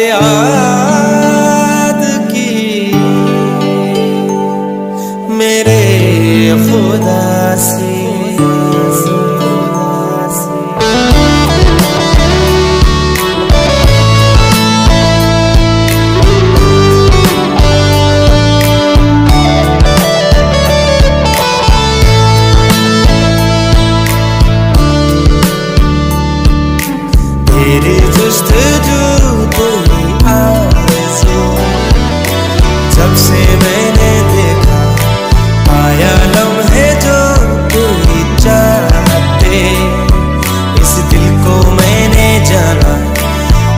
याद की मेरे खुदा से। तेरी जुस्तजू तेरी आरज़ू जब से मैंने देखा, आया लम्हे जो तेरी चाहते, इस दिल को मैंने जाना,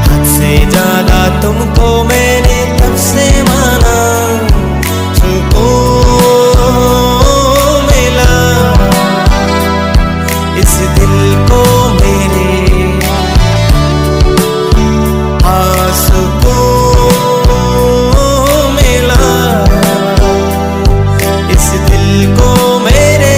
हद से ज्यादा तुमको मैंने तब से माना। सुकून मिला इस दिल को मेरे, सुकून मिला इस दिल को मेरे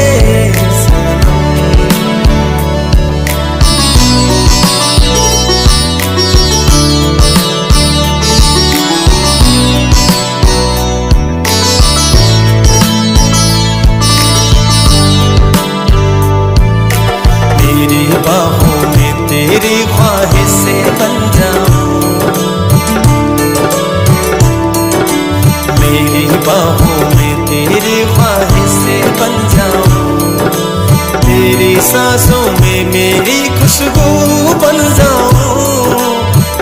मेरी बाहों में तेरी ख्वाहिश से बन जाऊं, मेरी बाहों में तेरी ख्वाहिश से बन जाऊं, तेरी सांसों में मेरी खुशबू बन जाऊं,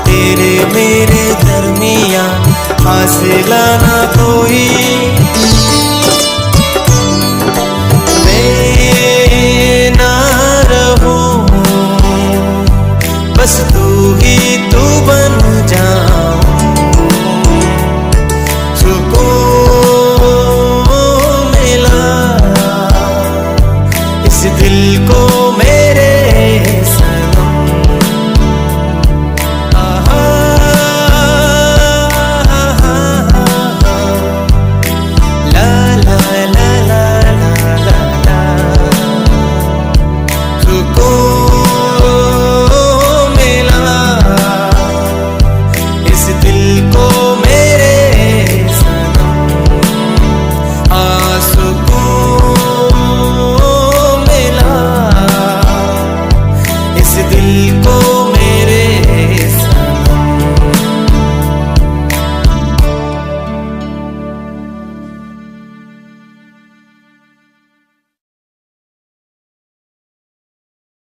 तेरे मेरे दरमियां फासला ना कोई, मैं ना रहूं बस तू ही